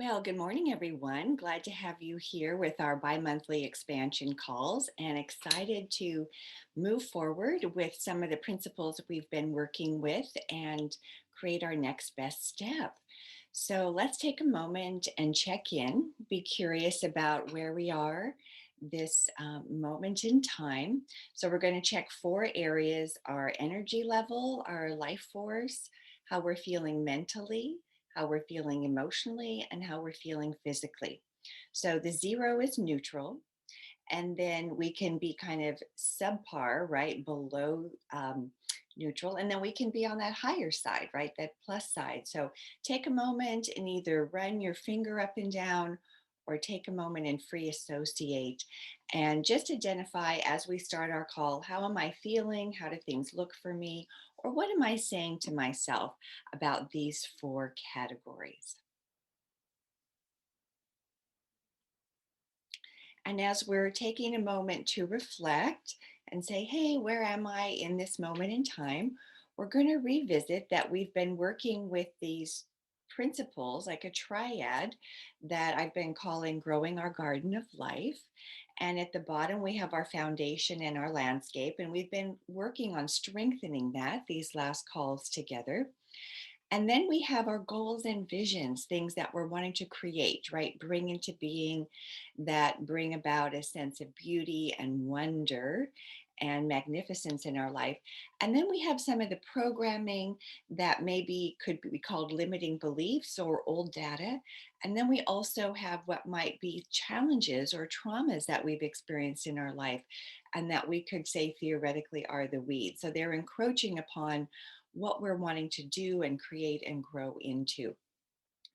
Well, good morning, everyone. Glad to have you here with our bi-monthly expansion calls and excited to move forward with some of the principles we've been working with and create our next best step. So let's take a moment and check in, be curious about where we are this moment in time. So we're going to check four areas: our energy level, our life force, how we're feeling mentally, how we're feeling emotionally, and how we're feeling physically. So the zero is neutral, and then we can be kind of subpar, right, below neutral, and then we can be on that higher side, right, that plus side. So take a moment and either run your finger up and down or take a moment and free associate and just identify as we start our call, how am I feeling? How do things look for me? Or what am I saying to myself about these four categories? And as we're taking a moment to reflect and say, hey, where am I in this moment in time? We're going to revisit that we've been working with these principles, like a triad that I've been calling growing our garden of life. And at the bottom, we have our foundation and our landscape. And we've been working on strengthening that these last calls together. And then we have our goals and visions, things that we're wanting to create, right? Bring into being that bring about a sense of beauty and wonder and magnificence in our life. And then we have some of the programming that maybe could be called limiting beliefs or old data. And then we also have what might be challenges or traumas that we've experienced in our life and that we could say theoretically are the weeds. So they're encroaching upon what we're wanting to do and create and grow into.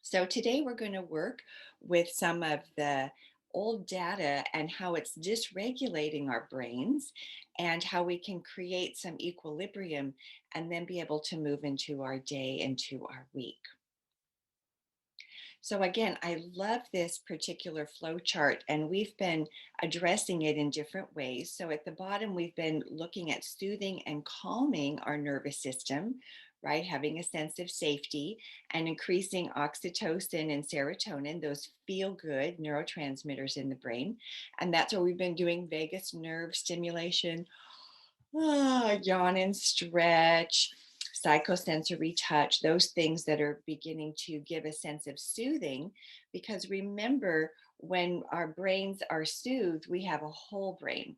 So today we're going to work with some of the old data and how it's dysregulating our brains and how we can create some equilibrium and then be able to move into our day, into our week. So again, I love this particular flow chart, and we've been addressing it in different ways. So at the bottom, we've been looking at soothing and calming our nervous system, right? Having a sense of safety and increasing oxytocin and serotonin, those feel good neurotransmitters in the brain. And that's where we've been doing vagus nerve stimulation. Yawn and stretch, psychosensory touch, those things that are beginning to give a sense of soothing. Because remember, when our brains are soothed, we have a whole brain,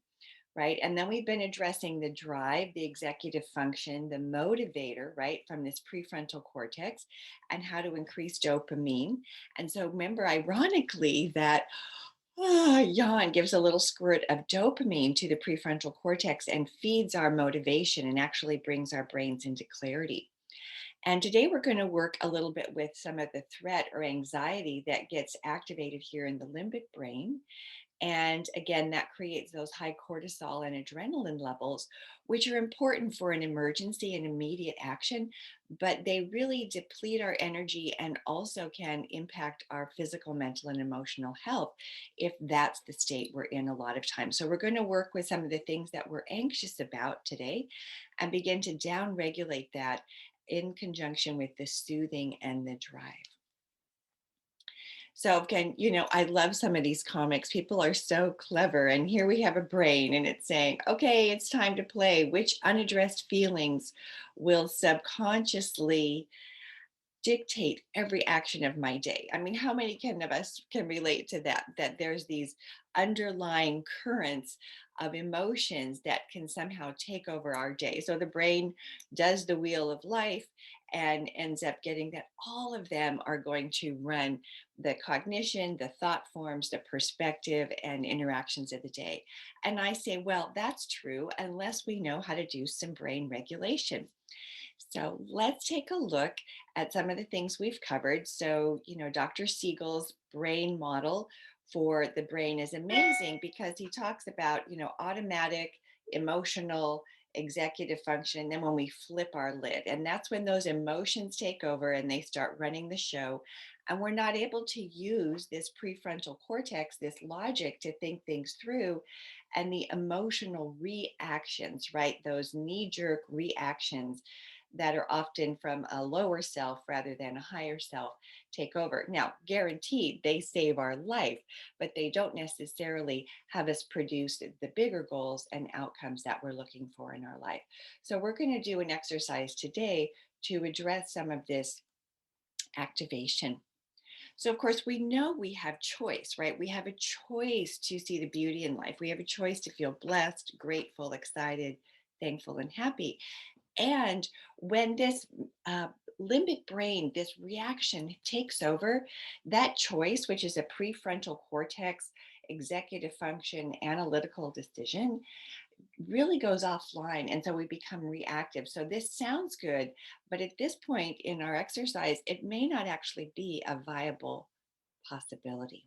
right? And then we've been addressing the drive, the executive function, the motivator, right, from this prefrontal cortex, and how to increase dopamine. And so remember, ironically, that yawn gives a little squirt of dopamine to the prefrontal cortex and feeds our motivation and actually brings our brains into clarity. And today we're going to work a little bit with some of the threat or anxiety that gets activated here in the limbic brain. And again, that creates those high cortisol and adrenaline levels, which are important for an emergency and immediate action, but they really deplete our energy and also can impact our physical, mental, and emotional health if that's the state we're in a lot of times. So, we're going to work with some of the things that we're anxious about today and begin to down regulate that in conjunction with the soothing and the drive. So again, I love some of these comics. People are so clever. And here we have a brain and it's saying, okay, it's time to play. Which unaddressed feelings will subconsciously dictate every action of my day? I mean, how many can of us can relate to that? That there's these underlying currents of emotions that can somehow take over our day. So the brain does the wheel of life and ends up getting that all of them are going to run the cognition, the thought forms, the perspective, and interactions of the day. And I say, well, that's true unless we know how to do some brain regulation. So let's take a look at some of the things we've covered. So, Dr. Siegel's brain model for the brain is amazing because he talks about, automatic, emotional, executive function. And then when we flip our lid, and that's when those emotions take over and they start running the show. And we're not able to use this prefrontal cortex, this logic to think things through and the emotional reactions, right? Those knee jerk reactions that are often from a lower self rather than a higher self take over. Now, guaranteed, they save our life, but they don't necessarily have us produce the bigger goals and outcomes that we're looking for in our life. So, we're going to do an exercise today to address some of this activation. So, of course, we know we have choice, right? We have a choice to see the beauty in life. We have a choice to feel blessed, grateful, excited, thankful, and happy. And when this uh, limbic brain, this reaction takes over, that choice, which is a prefrontal cortex, executive function, analytical decision, really goes offline. And so we become reactive. So this sounds good, but at this point in our exercise, it may not actually be a viable possibility.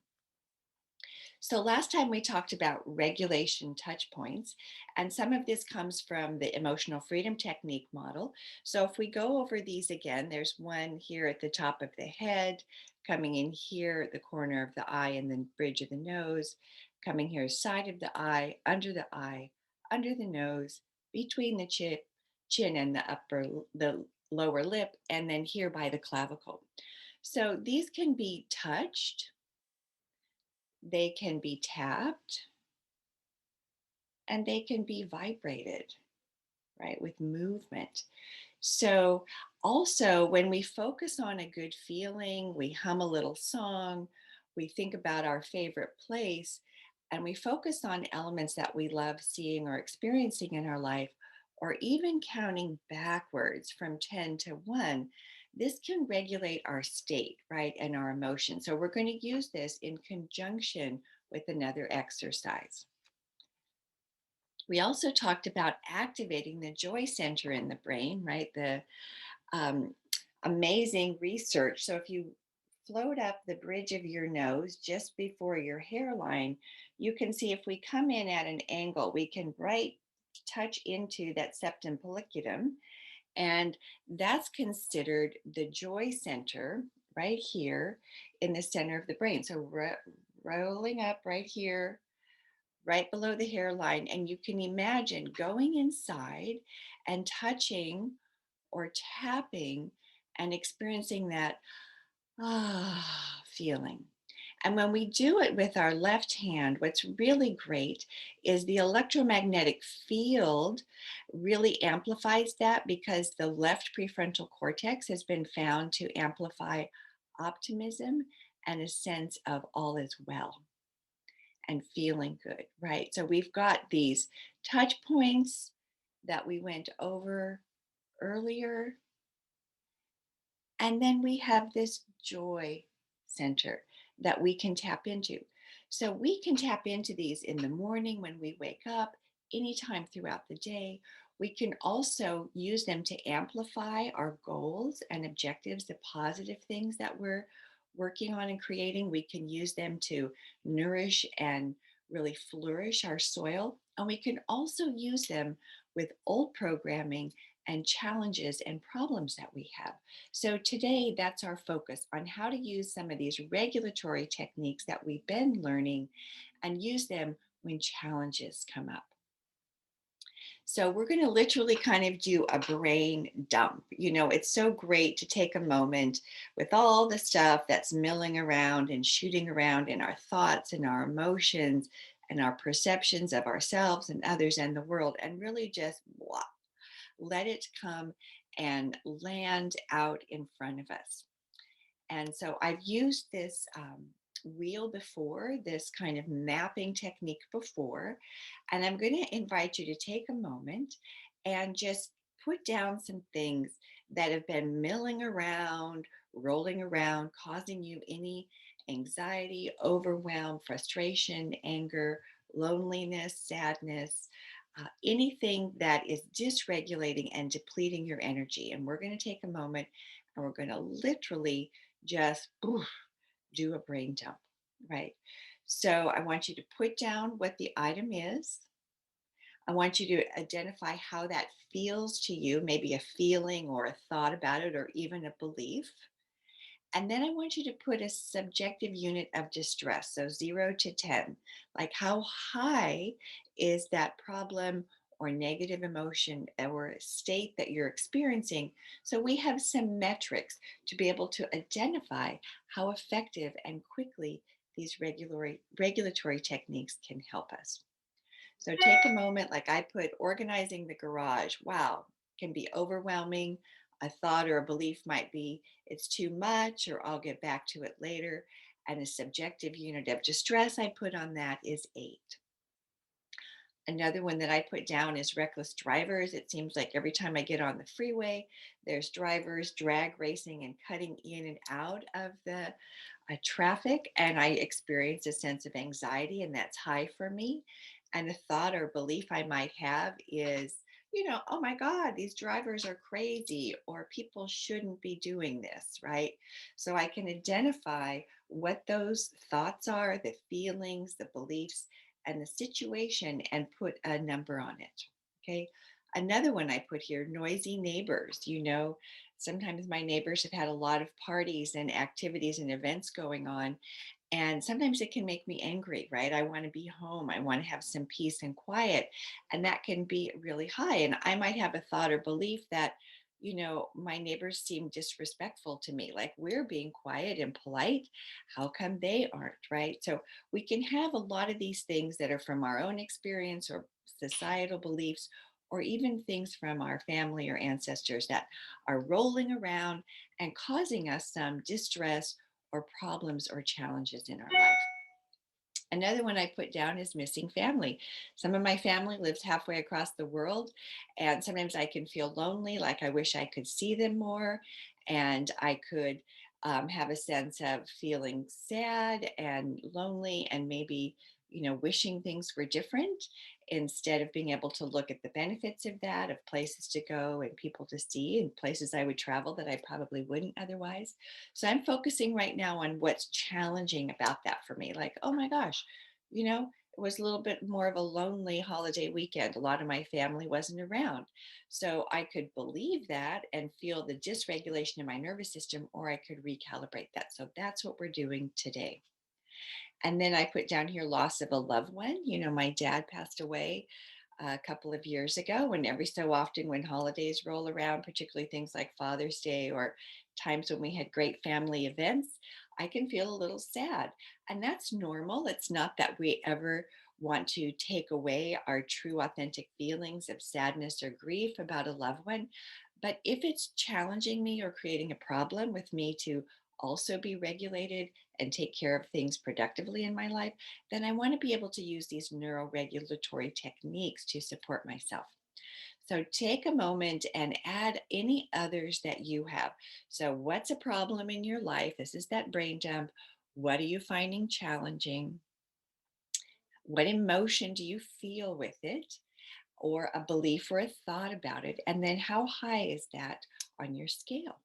So last time we talked about regulation touch points, and some of this comes from the emotional freedom technique model. So if we go over these again, there's one here at the top of the head, coming in here at the corner of the eye and then bridge of the nose, coming here side of the eye, under the nose, between the chin and the lower lip, and then here by the clavicle. So these can be touched, they can be tapped, and they can be vibrated, right, with movement. So, also, when we focus on a good feeling, we hum a little song, we think about our favorite place, and we focus on elements that we love seeing or experiencing in our life, or even counting backwards from 10 to 1, this can regulate our state, right, and our emotions. So, we're going to use this in conjunction with another exercise. We also talked about activating the joy center in the brain, right? The um, amazing research. So if you float up the bridge of your nose just before your hairline, you can see if we come in at an angle, we can right touch into that septum pelliculum, and that's considered the joy center right here in the center of the brain. So rolling up right here, right below the hairline, and you can imagine going inside and touching or tapping and experiencing that feeling. And when we do it with our left hand, what's really great is the electromagnetic field really amplifies that, because the left prefrontal cortex has been found to amplify optimism and a sense of all is well and feeling good, right? So we've got these touch points that we went over earlier, and then we have this joy center that we can tap into. So we can tap into these in the morning when we wake up, anytime throughout the day. We can also use them to amplify our goals and objectives, the positive things that we're working on and creating. We can use them to nourish and really flourish our soil. And we can also use them with old programming and challenges and problems that we have. So today, that's our focus on how to use some of these regulatory techniques that we've been learning and use them when challenges come up. So we're going to literally kind of do a brain dump. You know, it's so great to take a moment with all the stuff that's milling around and shooting around in our thoughts and our emotions and our perceptions of ourselves and others and the world, and really just blah, let it come and land out in front of us. And so I've used this wheel before, this kind of mapping technique before, and I'm going to invite you to take a moment and just put down some things that have been milling around, rolling around, causing you any anxiety, overwhelm, frustration, anger, loneliness, sadness, anything that is dysregulating and depleting your energy. And we're going to take a moment and we're going to literally just do a brain dump, right? So I want you to put down what the item is. I want you to identify how that feels to you, maybe a feeling or a thought about it, or even a belief. And then I want you to put a subjective unit of distress, so 0 to 10. Like, how high is that problem or negative emotion or state that you're experiencing. So we have some metrics to be able to identify how effective and quickly these regulatory techniques can help us. So take a moment, like I put organizing the garage. Wow, can be overwhelming. A thought or a belief might be it's too much, or I'll get back to it later. And a subjective unit of distress I put on that is 8. Another one that I put down is reckless drivers. It seems like every time I get on the freeway, there's drivers drag racing and cutting in and out of the traffic, and I experience a sense of anxiety, and that's high for me. And a thought or belief I might have is, oh my God, these drivers are crazy, or people shouldn't be doing this, right? So I can identify what those thoughts are, the feelings, the beliefs, and the situation, and put a number on it. Okay. Another one I put here, noisy neighbors. Sometimes my neighbors have had a lot of parties and activities and events going on, and sometimes it can make me angry, right? I want to be home. I want to have some peace and quiet. And that can be really high. And I might have a thought or belief that, my neighbors seem disrespectful to me. Like we're being quiet and polite. How come they aren't, right? So we can have a lot of these things that are from our own experience or societal beliefs, or even things from our family or ancestors that are rolling around and causing us some distress or problems or challenges in our life. Another one I put down is missing family. Some of my family lives halfway across the world, and sometimes I can feel lonely, like I wish I could see them more, and I could have a sense of feeling sad and lonely, and maybe, wishing things were different instead of being able to look at the benefits of that, of places to go and people to see, and places I would travel that I probably wouldn't otherwise. So I'm focusing right now on what's challenging about that for me. Like, oh my gosh, it was a little bit more of a lonely holiday weekend. A lot of my family wasn't around. So I could believe that and feel the dysregulation in my nervous system, or I could recalibrate that. So that's what we're doing today. And then I put down here loss of a loved one. My dad passed away a couple of years ago, and every so often when holidays roll around, particularly things like Father's Day or times when we had great family events, I can feel a little sad. And that's normal. It's not that we ever want to take away our true, authentic feelings of sadness or grief about a loved one. But if it's challenging me or creating a problem with me to also be regulated and take care of things productively in my life, then I want to be able to use these neuroregulatory techniques to support myself. So take a moment and add any others that you have. So, what's a problem in your life? This is that brain dump. What are you finding challenging? What emotion do you feel with it? Or a belief or a thought about it? And then, how high is that on your scale?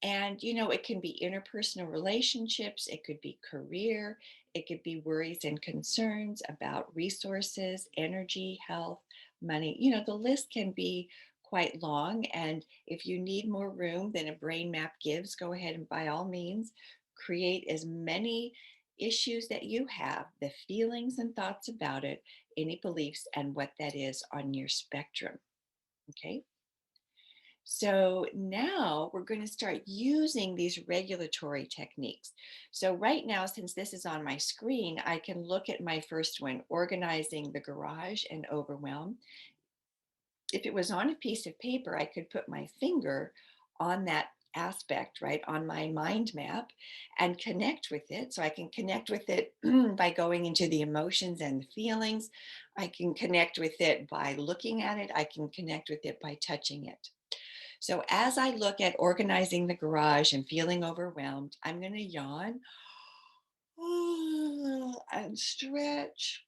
And, it can be interpersonal relationships, it could be career, it could be worries and concerns about resources, energy, health, money. The list can be quite long. And if you need more room than a brain map gives, go ahead and by all means create as many issues that you have, the feelings and thoughts about it, any beliefs, and what that is on your spectrum. Okay. So now we're going to start using these regulatory techniques. So right now, since this is on my screen, I can look at my first one, organizing the garage and overwhelm. If it was on a piece of paper, I could put my finger on that aspect, right, on my mind map and connect with it. So I can connect with it by going into the emotions and the feelings. I can connect with it by looking at it. I can connect with it by touching it. So as I look at organizing the garage and feeling overwhelmed, I'm going to yawn and stretch.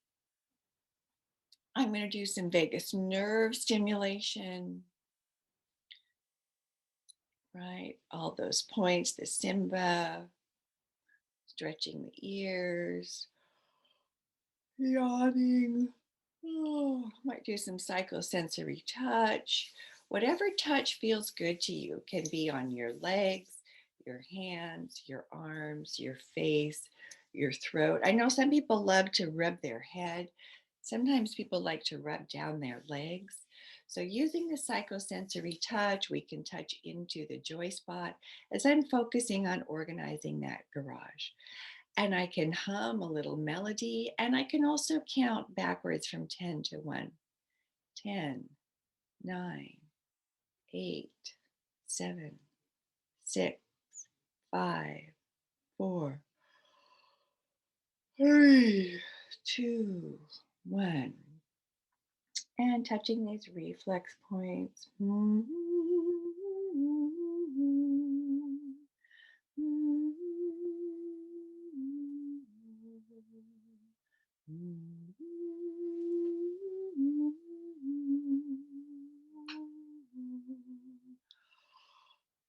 I'm going to do some vagus nerve stimulation, right? All those points, the Simba, stretching the ears, yawning. Oh, might do some psychosensory touch. Whatever touch feels good to you can be on your legs, your hands, your arms, your face, your throat. I know some people love to rub their head. Sometimes people like to rub down their legs. So, using the psychosensory touch, we can touch into the joy spot as I'm focusing on organizing that garage. And I can hum a little melody, and I can also count backwards from 10 to 1. 10, 9, 8, 7, 6, 5, 4, 3, 2, 1. And touching these reflex points.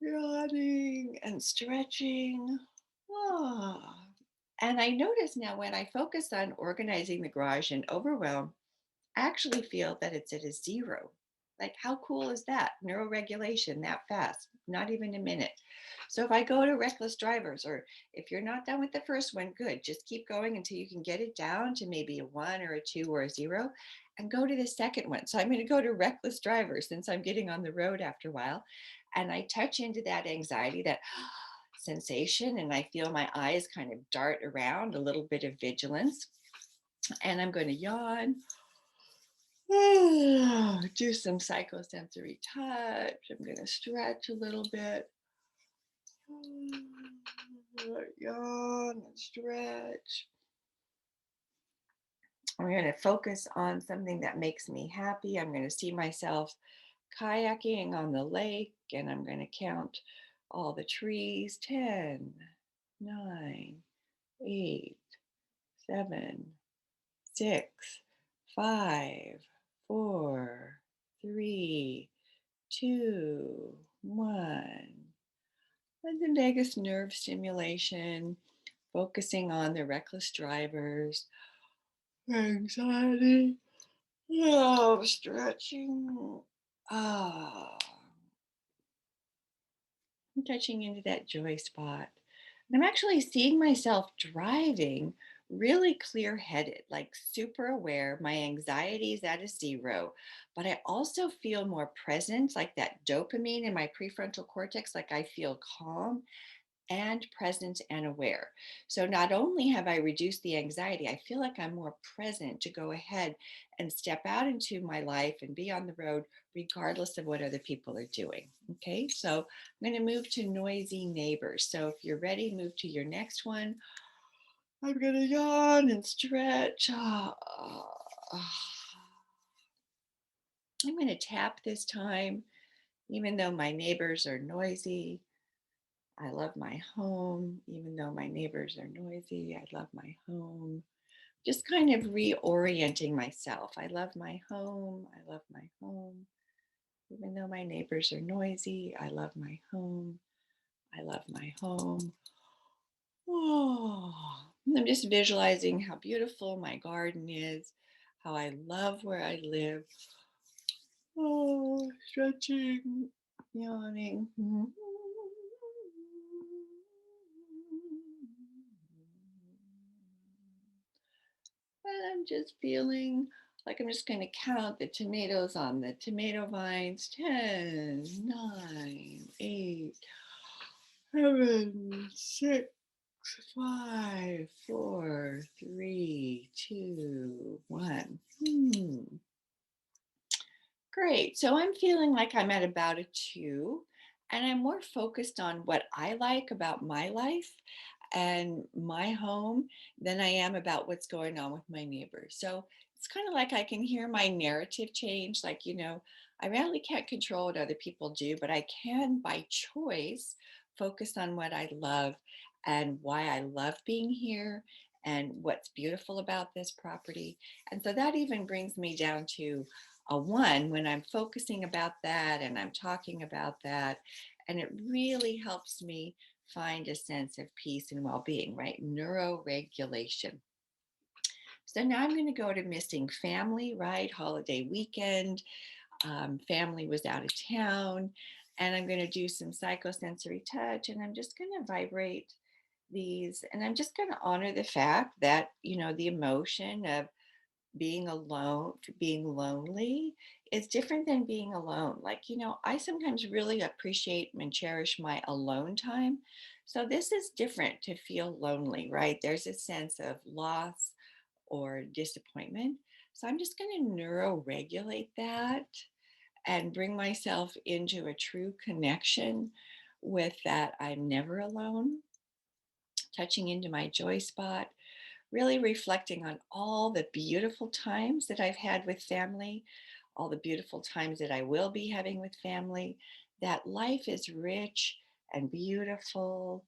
Yawning and stretching. Ah. And I notice now when I focus on organizing the garage and overwhelm, actually feel that it's at a 0. Like, how cool is that? Neuroregulation that fast, not even a minute. So if I go to reckless drivers, or if you're not done with the first one, good. Just keep going until you can get it down to maybe a 1 or a 2 or a 0 and go to the second one. So I'm going to go to reckless drivers since I'm getting on the road after a while. And I touch into that anxiety, that sensation, and I feel my eyes kind of dart around, a little bit of vigilance. And I'm going to yawn. Do some psychosensory touch. I'm going to stretch a little bit. Yawn and stretch. I'm going to focus on something that makes me happy. I'm going to see myself kayaking on the lake, and I'm going to count all the trees. 10, 9, 8, 7, 6, 5, 4, 3, 2, 1. And the vagus nerve stimulation, focusing on the reckless drivers, anxiety, stretching. Ah, I'm touching into that joy spot. And I'm actually seeing myself driving really clear headed, like super aware. My anxiety is at a 0, but I also feel more present, like that dopamine in my prefrontal cortex, like I feel calm and present and aware. So not only have I reduced the anxiety, I feel like I'm more present to go ahead and step out into my life and be on the road, regardless of what other people are doing. Okay, so I'm going to move to noisy neighbors. So if you're ready, move to your next one. I'm going to yawn and stretch. I'm going to tap this time, even though my neighbors are noisy. I love my home, even though my neighbors are noisy. I love my home. Just kind of reorienting myself. I love my home. I love my home. Even though my neighbors are noisy, I love my home. I love my home. Oh, and I'm just visualizing how beautiful my garden is, how I love where I live. Oh, stretching, yawning. And I'm just feeling like I'm just going to count the tomatoes on the tomato vines. 10, 9, 8, 7, 6, 5, 4, 3, 2, 1. Great. So I'm feeling like I'm at about a 2, and I'm more focused on what I like about my life and my home than I am about what's going on with my neighbors. So it's kind of like I can hear my narrative change. Like, I really can't control what other people do, but I can, by choice, focus on what I love and why I love being here and what's beautiful about this property. And so that even brings me down to a 1 when I'm focusing about that and I'm talking about that. And it really helps me find a sense of peace and well-being, right? Neuroregulation. So now I'm going to go to missing family, right? Holiday weekend. Family was out of town, and I'm going to do some psychosensory touch, and I'm just going to vibrate these, and I'm just going to honor the fact that, the emotion of being alone, being lonely is different than being alone. Like, I sometimes really appreciate and cherish my alone time. So this is different to feel lonely, right? There's a sense of loss or disappointment. So I'm just going to neuro regulate that and bring myself into a true connection with that I'm never alone, touching into my joy spot, really reflecting on all the beautiful times that I've had with family, all the beautiful times that I will be having with family, that life is rich and beautiful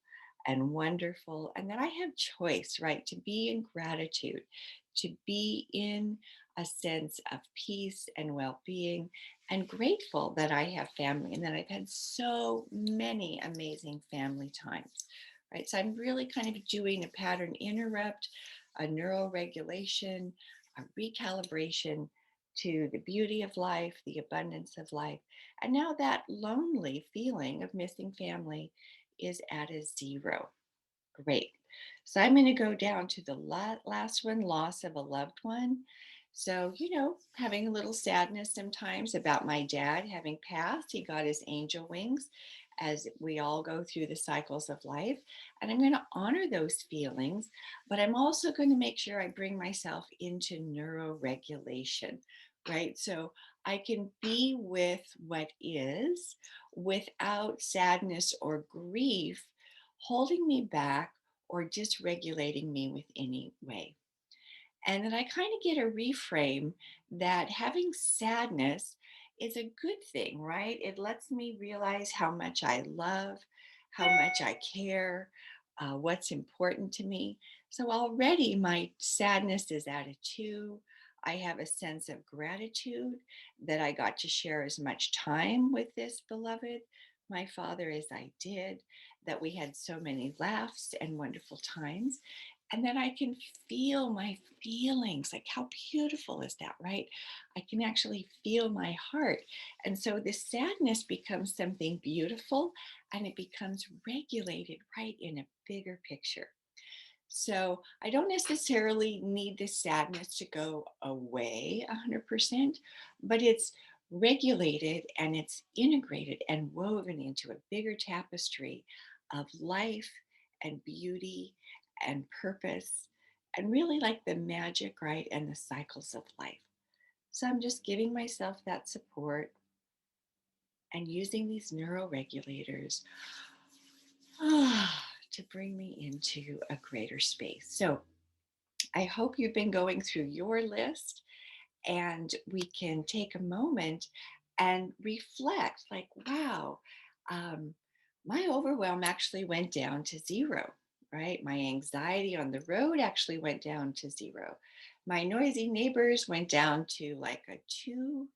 and wonderful, and that I have choice, right? To be in gratitude, to be in a sense of peace and well being, and grateful that I have family and that I've had so many amazing family times, right? So I'm really kind of doing a pattern interrupt, a neuroregulation, a recalibration to the beauty of life, the abundance of life. And now that lonely feeling of missing family is at a zero. Great. So I'm going to go down to the last one, loss of a loved one. So, having a little sadness sometimes about my dad having passed. He got his angel wings as we all go through the cycles of life. And I'm going to honor those feelings, but I'm also going to make sure I bring myself into neuroregulation, right? So I can be with what is without sadness or grief holding me back or dysregulating me with any way. And then I kind of get a reframe that having sadness is a good thing, right? It lets me realize how much I love, how much I care, what's important to me. So already my sadness is at a two. I have a sense of gratitude that I got to share as much time with this beloved, my father, as I did, that we had so many laughs and wonderful times, and then I can feel my feelings. Like, how beautiful is that, right? I can actually feel my heart. And so this sadness becomes something beautiful and it becomes regulated right in a bigger picture. So I don't necessarily need this sadness to go away 100%, but it's regulated and it's integrated and woven into a bigger tapestry of life and beauty and purpose and really like the magic, right? And the cycles of life. So I'm just giving myself that support and using these neuroregulators to bring me into a greater space. So I hope you've been going through your list and we can take a moment and reflect like, wow, um, my overwhelm actually went down to zero, right? My anxiety on the road actually went down to zero. My noisy neighbors went down to like a two.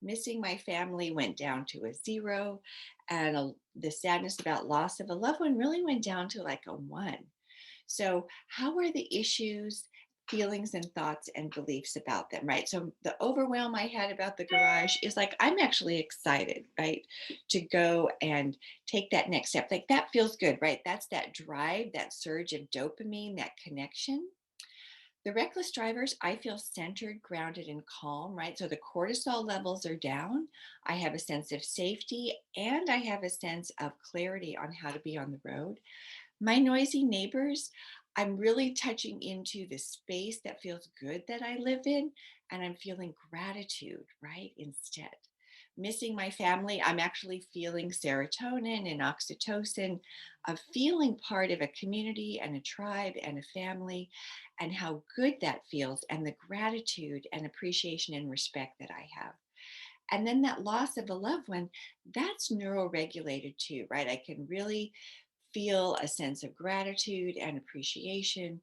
Missing my family went down to a zero. And the sadness about loss of a loved one really went down to like a one. So, how are the issues, feelings, and thoughts and beliefs about them, right? So, the overwhelm I had about the garage is like, I'm actually excited, right, to go and take that next step. Like, that feels good, right? That's that drive, that surge of dopamine, that connection. The reckless drivers, I feel centered, grounded, and calm, right? So the cortisol levels are down. I have a sense of safety and I have a sense of clarity on how to be on the road. My noisy neighbors, I'm really touching into the space that feels good that I live in, and I'm feeling gratitude, right? Instead. Missing my family, I'm actually feeling serotonin and oxytocin of feeling part of a community and a tribe and a family, and how good that feels, and the gratitude and appreciation and respect that I have. And then that loss of a loved one, that's neuroregulated too, right? I can really feel a sense of gratitude and appreciation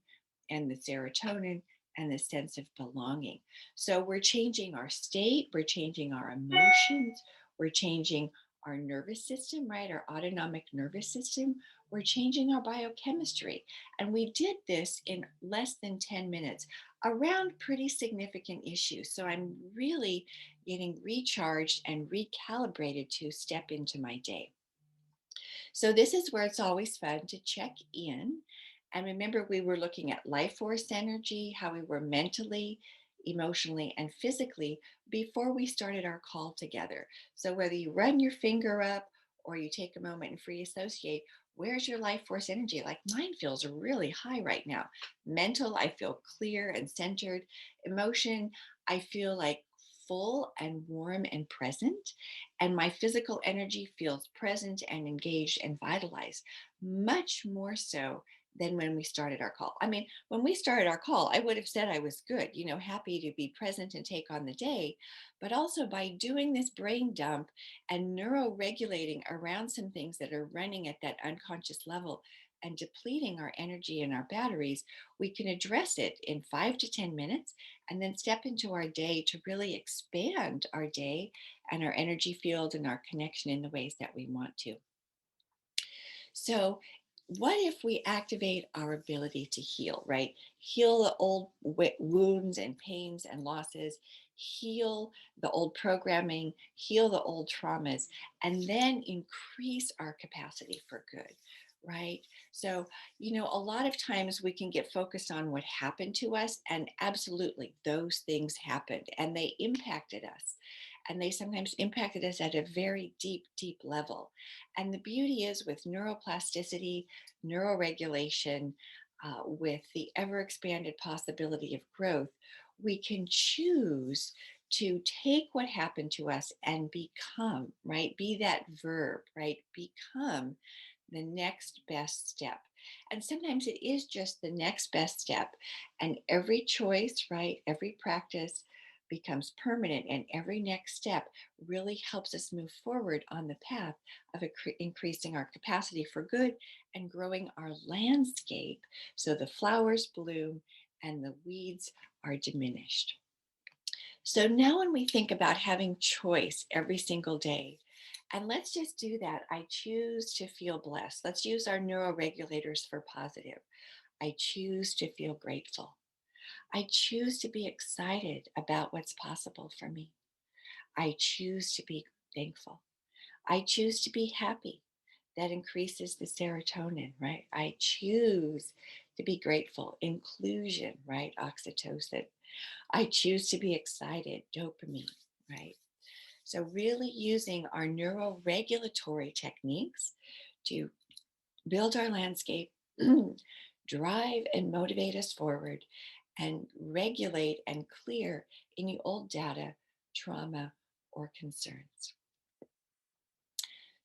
and the serotonin and the sense of belonging. So we're changing our state, we're changing our emotions, we're changing our nervous system, right? Our autonomic nervous system. We're changing our biochemistry. And we did this in less than 10 minutes around pretty significant issues. So I'm really getting recharged and recalibrated to step into my day. So this is where it's always fun to check in. And remember, we were looking at life force energy, how we were mentally, emotionally and physically before we started our call together. So whether you run your finger up or you take a moment and free associate, where's your life force energy? Like mine feels really high right now. Mental, I feel clear and centered. Emotion, I feel like full and warm and present. And my physical energy feels present and engaged and vitalized, much more so than when we started our call. I mean, when we started our call, I would have said I was good, happy to be present and take on the day. But also by doing this brain dump and neuro regulating around some things that are running at that unconscious level and depleting our energy and our batteries, we can address it in 5 to 10 minutes and then step into our day to really expand our day and our energy field and our connection in the ways that we want to. So, what if we activate our ability to heal, right? Heal the old wounds and pains and losses, heal the old programming, heal the old traumas, and then increase our capacity for good, right? So, a lot of times we can get focused on what happened to us, and absolutely those things happened and they impacted us. And they sometimes impacted us at a very deep, deep level. And the beauty is with neuroplasticity, neuroregulation, with the ever expanded possibility of growth, we can choose to take what happened to us and become, right? Be that verb, right? Become the next best step. And sometimes it is just the next best step. And every choice, right? Every practice becomes permanent, and every next step really helps us move forward on the path of increasing our capacity for good and growing our landscape so the flowers bloom and the weeds are diminished. So now, when we think about having choice every single day, and let's just do that. I choose to feel blessed. Let's use our neuroregulators for positive. I choose to feel grateful. I choose to be excited about what's possible for me. I choose to be thankful. I choose to be happy. That increases the serotonin, right? I choose to be grateful. Inclusion, right? Oxytocin. I choose to be excited. Dopamine, right? So, really using our neuroregulatory techniques to build our landscape, drive and motivate us forward, and regulate and clear any old data, trauma, or concerns.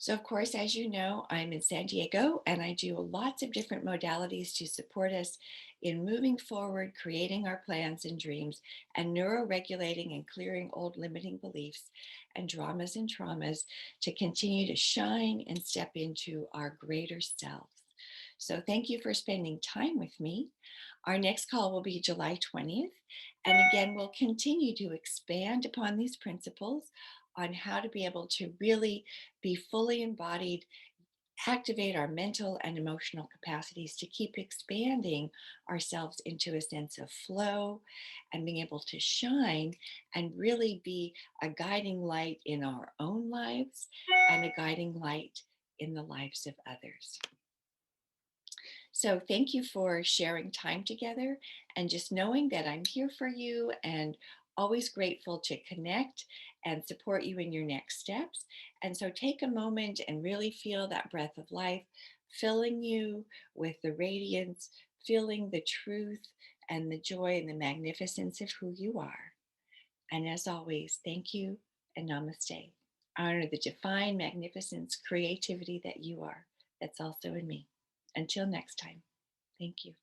So, of course, as you know, I'm in San Diego and I do lots of different modalities to support us in moving forward, creating our plans and dreams, and neuroregulating and clearing old limiting beliefs and dramas and traumas to continue to shine and step into our greater selves. So, thank you for spending time with me. Our next call will be July 20th. And again, we'll continue to expand upon these principles on how to be able to really be fully embodied, activate our mental and emotional capacities to keep expanding ourselves into a sense of flow and being able to shine and really be a guiding light in our own lives and a guiding light in the lives of others. So thank you for sharing time together and just knowing that I'm here for you and always grateful to connect and support you in your next steps. And so take a moment and really feel that breath of life filling you with the radiance, feeling the truth and the joy and the magnificence of who you are. And as always, thank you and namaste. Honor the divine magnificence, creativity that you are, that's also in me. Until next time. Thank you.